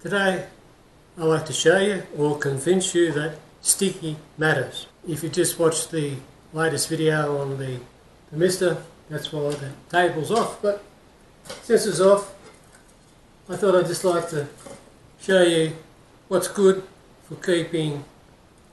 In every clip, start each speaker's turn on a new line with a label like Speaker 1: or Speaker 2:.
Speaker 1: Today I'd like to show you or convince you that sticky matters. If you just watched the latest video on the mister, that's why the table's off, but since it's off I thought I'd just like to show you what's good for keeping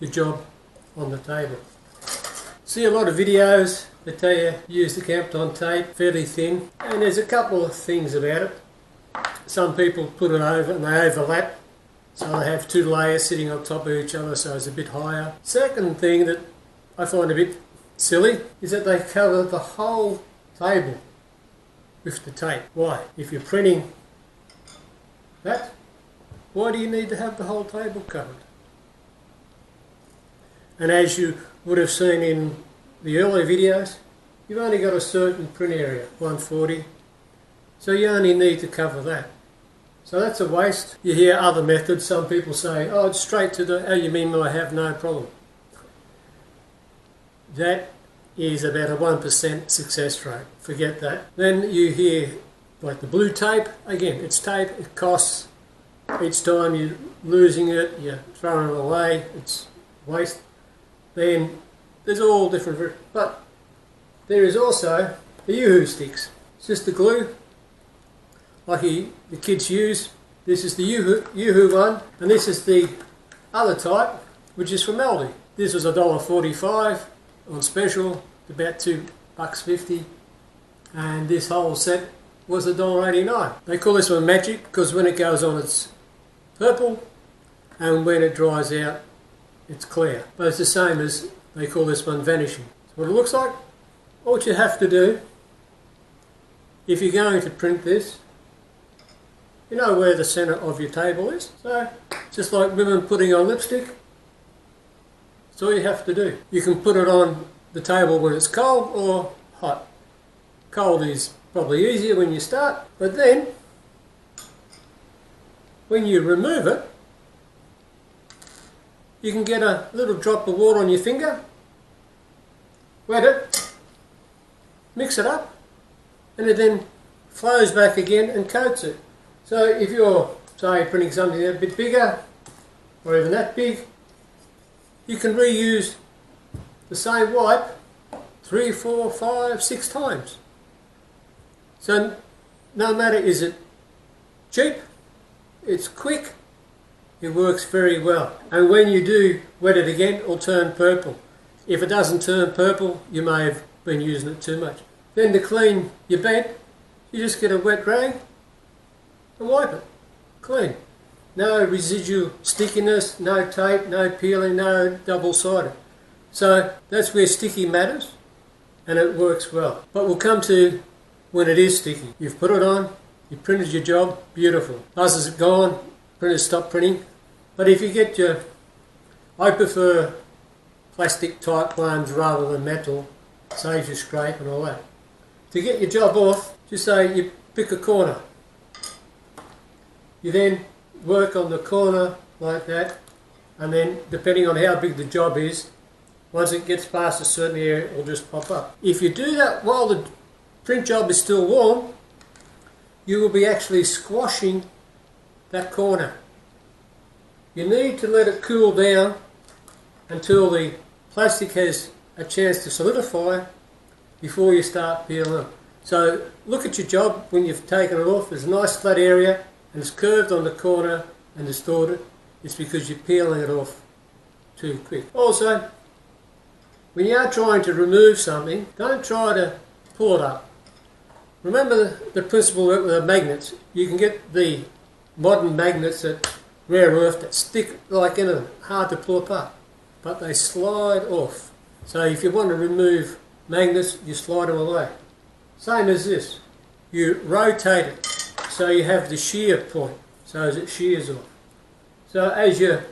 Speaker 1: your job on the table. See a lot of videos that tell you use the Campton tape, fairly thin, and there's a couple of things about it. Some people put it over and they overlap, so they have two layers sitting on top of each other, so it's a bit higher. Second thing that I find a bit silly is that they cover the whole table with the tape. Why? If you're printing that, why do you need to have the whole table covered? And as you would have seen in the earlier videos, you've only got a certain print area, 140, so you only need to cover that. So that's a waste. You hear other methods. Some people say, oh, it's straight to the aluminium, I have no problem. That is about a 1% success rate. Forget that. Then you hear like the blue tape. Again, it's tape, it costs. Each time you're losing it, you're throwing it away, it's waste. Then there's all different, but there is also the Yoo-hoo sticks. It's just the glue like the kids use. This is the Yoo-hoo one, and this is the other type, which is from Aldi. This was $1.45 on special, about $2.50, and this whole set was $1.89. They call this one magic because when it goes on it's purple, and when it dries out it's clear. But it's the same as they call this one vanishing. So what it looks like, what you have to do, if you're going to print this, you know where the centre of your table is. So, just like women putting on lipstick, that's all you have to do. You can put it on the table when it's cold or hot. Cold is probably easier when you start, but then, when you remove it, you can get a little drop of water on your finger, wet it, mix it up, and it then flows back again and coats it. So if you're, say, printing something a bit bigger, or even that big, you can reuse the same wipe 3, 4, 5, 6 times. So no matter is it cheap, it's quick, it works very well. And when you do wet it again, it'll turn purple. If it doesn't turn purple, you may have been using it too much. Then to clean your bed, you just get a wet rag and wipe it clean. No residual stickiness, no tape, no peeling, no double-sided. So that's where sticky matters, and it works well. But we'll come to when it is sticky. You've put it on, you printed your job, beautiful. Buzzers are gone, printers stop printing. But if you get your, I prefer plastic type ones rather than metal, saves you scrape and all that. To get your job off, just say you pick a corner. You then work on the corner like that, and then depending on how big the job is, once it gets past a certain area, it will just pop up. If you do that while the print job is still warm, you will be actually squashing that corner. You need to let it cool down until the plastic has a chance to solidify before you start peeling. So look at your job when you've taken it off. There's a nice flat area and it's curved on the corner and distorted. It's because you're peeling it off too quick. Also, when you are trying to remove something, don't try to pull it up. Remember the principle with the magnets. You can get the modern magnets that rare earth that stick like anything, hard to pull apart, but they slide off. So if you want to remove magnets, you slide them away. Same as this. You rotate it so you have the shear point, so as it shears off. So as you're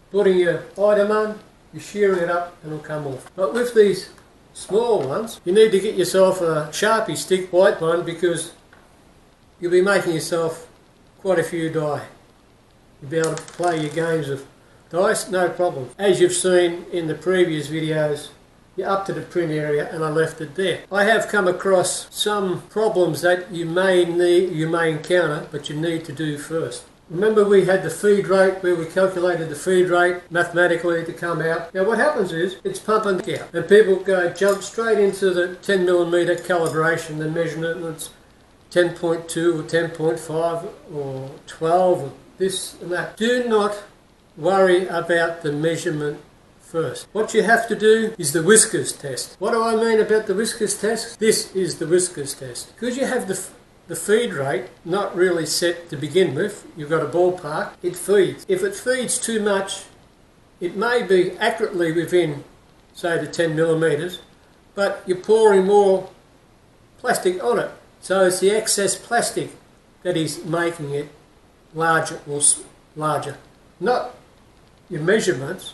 Speaker 1: putting your item on, you're shearing it up and it'll come off. But with these small ones, you need to get yourself a Sharpie stick, white one, because you'll be making yourself quite a few die. You'll be able to play your games of dice, no problem. As you've seen in the previous videos, you're up to the print area and I left it there. I have come across some problems that you may encounter, but you need to do first. Remember we had the feed rate where we calculated the feed rate mathematically to come out. Now what happens is it's pumping out and people jump straight into the 10mm calibration and measurement, and it's 10.2 or 10.5 or 12 or this and that. Do not worry about the measurement first. What you have to do is the whiskers test. What do I mean about the whiskers test? This is the whiskers test. Because you have the feed rate not really set to begin with, you've got a ballpark, it feeds. If it feeds too much, it may be accurately within, say, the 10mm, but you're pouring more plastic on it. So it's the excess plastic that is making it larger or larger. Not your measurements,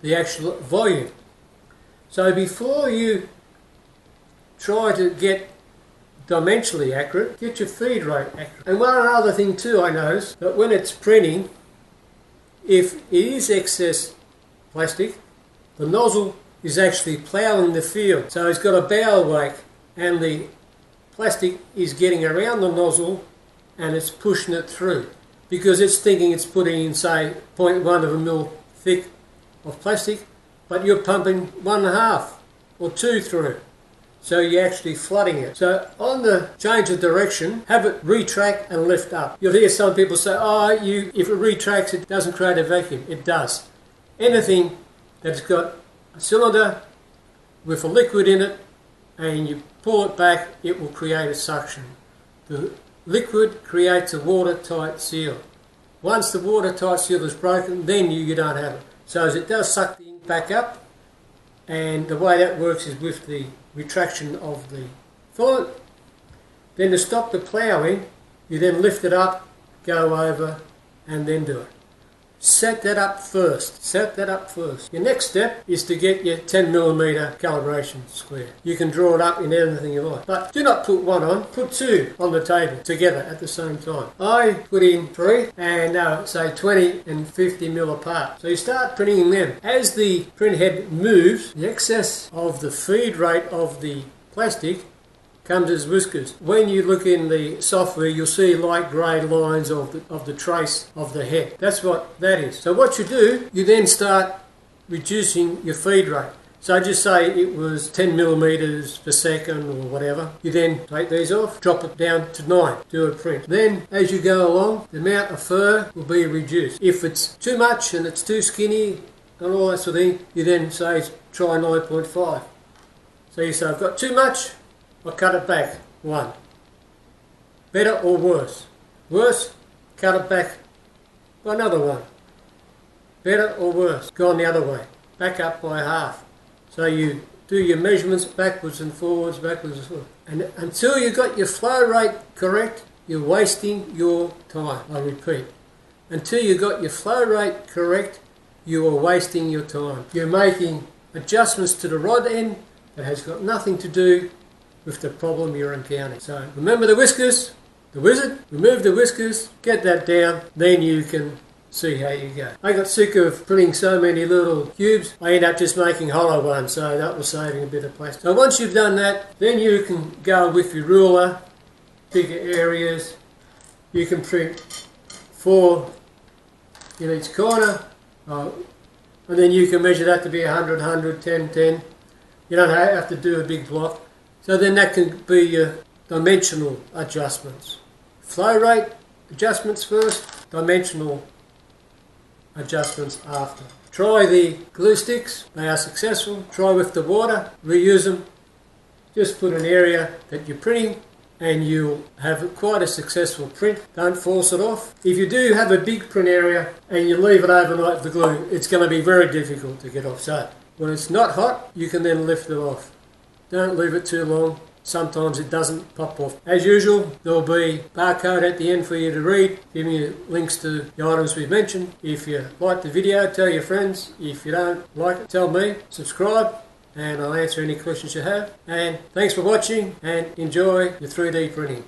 Speaker 1: the actual volume. So before you try to get dimensionally accurate, get your feed rate accurate. And one other thing too I noticed, that when it's printing, if it is excess plastic, the nozzle is actually ploughing the field. So it's got a bow wake and the plastic is getting around the nozzle and it's pushing it through because it's thinking it's putting in, say, 0.1 of a mil thick of plastic, but you're pumping 1.5 or 2 through. So you're actually flooding it. So on the change of direction, have it retract and lift up. You'll hear some people say, if it retracts, it doesn't create a vacuum. It does. Anything that's got a cylinder with a liquid in it and you pull it back, it will create a suction. The liquid creates a watertight seal. Once the watertight seal is broken, then you don't have it. So as it does suck the ink back up, and the way that works is with the retraction of the filament. Then to stop the ploughing, you then lift it up, go over, and then do it. Set that up first. Set that up first. Your next step is to get your 10mm calibration square. You can draw it up in anything you like. But do not put one on, put two on the table together at the same time. I put in 3 and say 20 and 50mm apart. So you start printing them. As the print head moves, the excess of the feed rate of the plastic comes as whiskers. When you look in the software, you'll see light grey lines of the trace of the head. That's what that is. So what you do, you then start reducing your feed rate. So just say it was 10mm per second or whatever. You then take these off, drop it down to 9, do a print. Then as you go along, the amount of fur will be reduced. If it's too much and it's too skinny and all that sort of thing, you then say try 9.5. So you say I've got too much, I'll cut it back 1. Better or worse? Worse, cut it back by another 1. Better or worse? Gone the other way. Back up by half. So you do your measurements backwards and forwards, backwards and forwards. And until you got your flow rate correct, you're wasting your time. I repeat. Until you got your flow rate correct, you are wasting your time. You're making adjustments to the rod end that has got nothing to do with the problem you're encountering. So remember the whiskers, the wizard, remove the whiskers, get that down, then you can see how you go. I got sick of printing so many little cubes, I ended up just making hollow ones, so that was saving a bit of plastic. So once you've done that, then you can go with your ruler, bigger areas, you can print 4 in each corner, and then you can measure that to be 100, 100, 10, 10. You don't have to do a big block. So then that can be your dimensional adjustments. Flow rate adjustments first, dimensional adjustments after. Try the glue sticks, they are successful. Try with the water, reuse them. Just put an area that you're printing and you'll have quite a successful print. Don't force it off. If you do have a big print area and you leave it overnight with the glue, it's going to be very difficult to get off. So when it's not hot, you can then lift it off. Don't leave it too long. Sometimes it doesn't pop off. As usual, there'll be barcode at the end for you to read, giving you links to the items we've mentioned. If you like the video, tell your friends. If you don't like it, tell me. Subscribe, and I'll answer any questions you have. And thanks for watching, and enjoy your 3D printing.